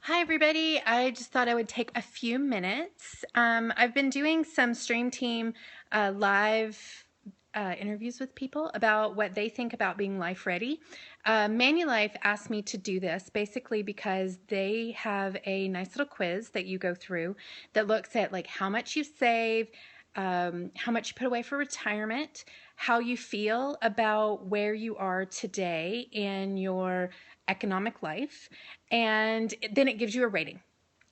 Hi, everybody. I just thought I would take a few minutes. I've been doing some Stream Team live interviews with people about what they think about being life ready. Manulife asked me to do this basically because they have a nice little quiz that you go through that looks at like how much you save, how much you put away for retirement, how you feel about where you are today in your economic life, and then it gives you a rating.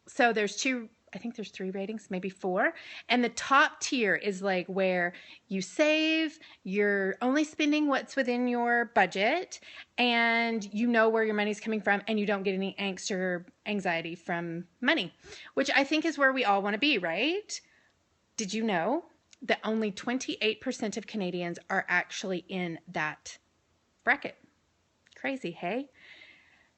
So I think there's three ratings, maybe four. And the top tier is like where you save, you're only spending what's within your budget, and you know where your money's coming from, and you don't get any angst or anxiety from money, which I think is where we all want to be, right? Did you know that only 28% of Canadians are actually in that bracket? Crazy, hey?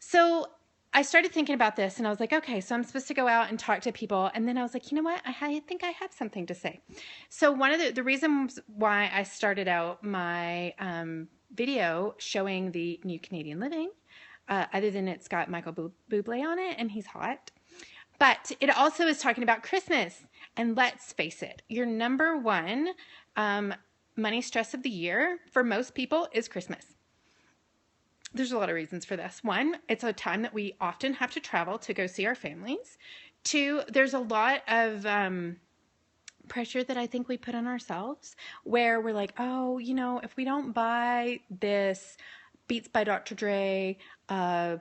So I started thinking about this and I was like, okay, so I'm supposed to go out and talk to people. And then I was like, you know what? I think I have something to say. So one of the reasons why I started out my video showing the New Canadian Living, other than it's got Michael Bublé on it and he's hot, but it also is talking about Christmas. And let's face it, your number one money stress of the year for most people is Christmas. There's a lot of reasons for this. One, it's a time that we often have to travel to go see our families. Two, there's a lot of pressure that I think we put on ourselves where we're like, oh, if we don't buy this Beats by Dr. Dre, set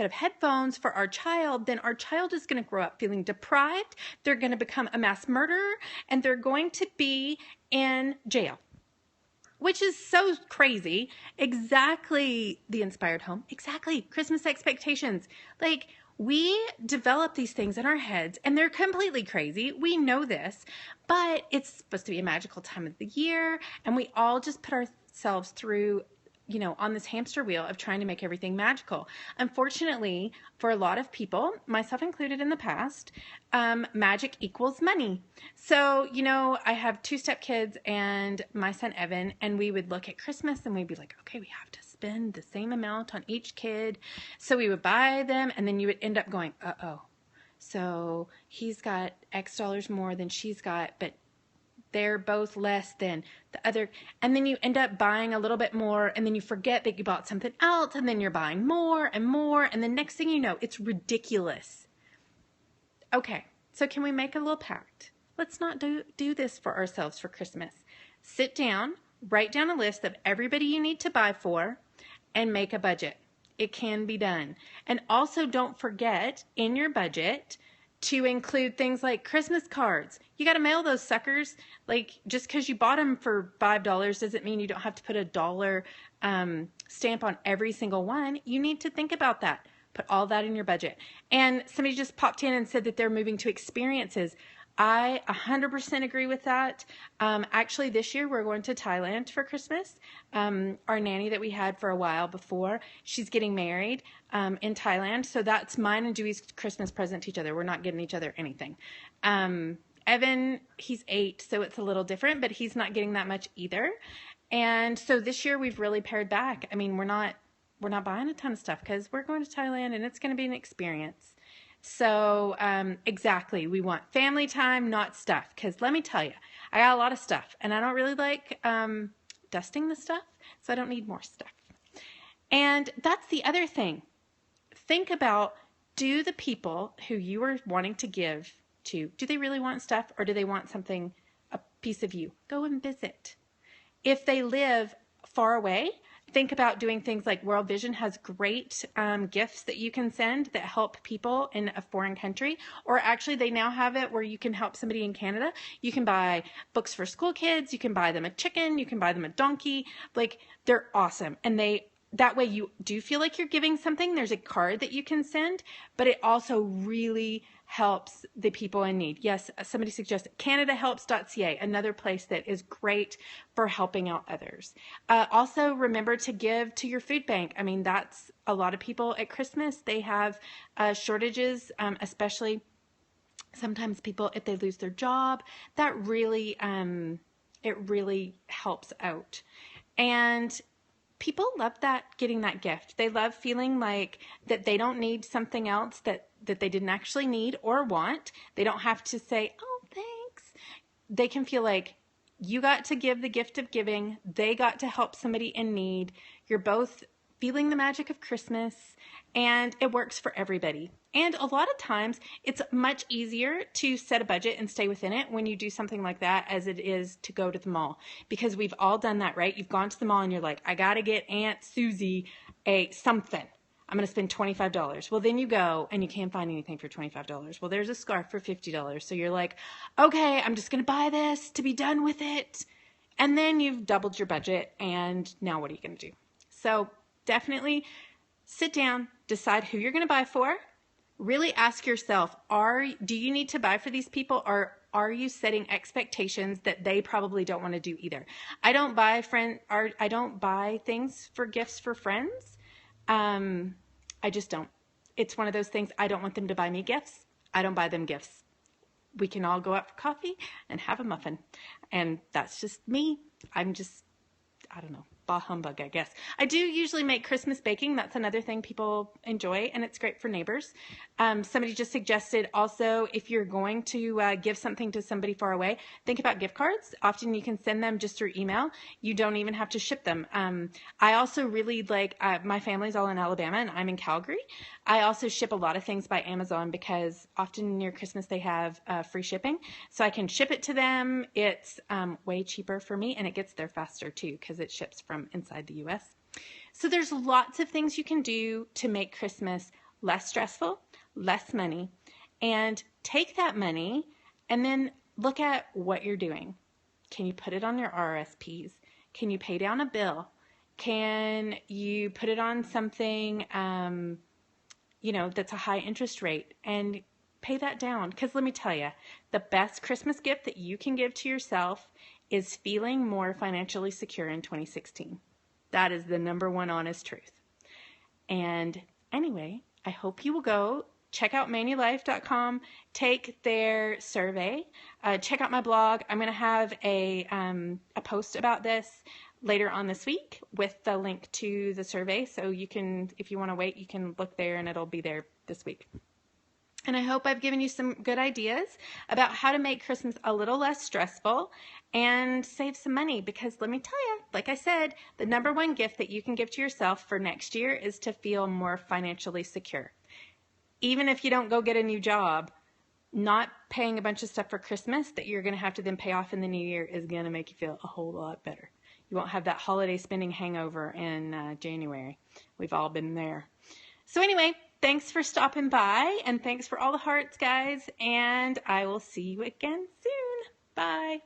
of headphones for our child, then our child is going to grow up feeling deprived. They're going to become a mass murderer and they're going to be in jail. Which is so crazy. Exactly the inspired home. Exactly. Christmas expectations. Like, we develop these things in our heads and they're completely crazy. We know this, but it's supposed to be a magical time of the year. And we all just put ourselves through on this hamster wheel of trying to make everything magical. Unfortunately, for a lot of people, myself included in the past, magic equals money. So, I have two stepkids and my son Evan, and we would look at Christmas and we'd be like, okay, we have to spend the same amount on each kid. So we would buy them, and then you would end up going, uh-oh. So he's got X dollars more than she's got, but they're both less than the other. And then you end up buying a little bit more, and then you forget that you bought something else, and then you're buying more and more, and the next thing you know, it's ridiculous. Okay, so can we make a little pact? Let's not do this for ourselves for Christmas. Sit down, write down a list of everybody you need to buy for, and make a budget. It can be done. And also don't forget in your budget to include things like Christmas cards. You got to mail those suckers. Like, just because you bought them for $5 doesn't mean you don't have to put a dollar stamp on every single one. You need to think about that. Put all that in your budget. And somebody just popped in and said that they're moving to experiences. I 100% agree with that. Actually, this year we're going to Thailand for Christmas. Our nanny that we had for a while before, she's getting married in Thailand. So that's mine and Dewey's Christmas present to each other. We're not getting each other anything. Evan, he's 8, so it's a little different, but he's not getting that much either. And so this year we've really pared back. I mean, we're not buying a ton of stuff because we're going to Thailand and it's going to be an experience. So exactly, we want family time, not stuff. Because let me tell you, I got a lot of stuff and I don't really like dusting the stuff, so I don't need more stuff. And that's the other thing. Think about, do the people who you are wanting to give to, do they really want stuff, or do they want something, a piece of you? Go and visit. If they live far away, think about doing things like World Vision has great gifts that you can send that help people in a foreign country. Or actually, they now have it where you can help somebody in Canada. You can buy books for school kids. You can buy them a chicken. You can buy them a donkey. Like, they're awesome. And that way you do feel like you're giving something. There's a card that you can send, but it also really helps the people in need. Yes, somebody suggested CanadaHelps.ca, another place that is great for helping out others. Also, remember to give to your food bank. I mean, that's a lot of people at Christmas. They have shortages, especially sometimes people, if they lose their job, that really, it really helps out. And people love that, getting that gift. They love feeling like that they don't need something else that they didn't actually need or want. They don't have to say, oh, thanks. They can feel like you got to give the gift of giving. They got to help somebody in need. You're both feeling the magic of Christmas, and it works for everybody. And a lot of times it's much easier to set a budget and stay within it when you do something like that as it is to go to the mall, because we've all done that, right? You've gone to the mall and you're like, I got to get Aunt Susie something. I'm going to spend $25. Well, then you go and you can't find anything for $25. Well, there's a scarf for $50. So you're like, okay, I'm just going to buy this to be done with it. And then you've doubled your budget, and now what are you going to do? So definitely sit down, decide who you're going to buy for. Really ask yourself, do you need to buy for these people, or are you setting expectations that they probably don't want to do either? I don't buy things for gifts for friends. I just don't. It's one of those things. I don't want them to buy me gifts. I don't buy them gifts. We can all go out for coffee and have a muffin. And that's just me. I don't know, bah humbug, I guess. I do usually make Christmas baking. That's another thing people enjoy, and it's great for neighbors. Somebody just suggested also, if you're going to give something to somebody far away, think about gift cards. Often you can send them just through email. You don't even have to ship them. I also really like, my family's all in Alabama and I'm in Calgary. I also ship a lot of things by Amazon because often near Christmas they have free shipping. So I can ship it to them. It's way cheaper for me, and it gets there faster too because it ships from inside the US. So there's lots of things you can do to make Christmas less stressful, less money, and take that money and then look at what you're doing. Can you put it on your RSPs? Can you pay down a bill? Can you put it on something, that's a high interest rate, and pay that down? Because let me tell you, the best Christmas gift that you can give to yourself is feeling more financially secure in 2016. That is the number one honest truth. And anyway, I hope you will go check out Manulife.com, take their survey, check out my blog. I'm going to have a post about this later on this week with the link to the survey. So you can, if you want to wait, you can look there and it'll be there this week. And I hope I've given you some good ideas about how to make Christmas a little less stressful and save some money, because let me tell you, like I said, the number one gift that you can give to yourself for next year is to feel more financially secure. Even if you don't go get a new job, not paying a bunch of stuff for Christmas that you're going to have to then pay off in the new year is going to make you feel a whole lot better. You won't have that holiday spending hangover in January. We've all been there. So anyway, thanks for stopping by, and thanks for all the hearts, guys, and I will see you again soon. Bye.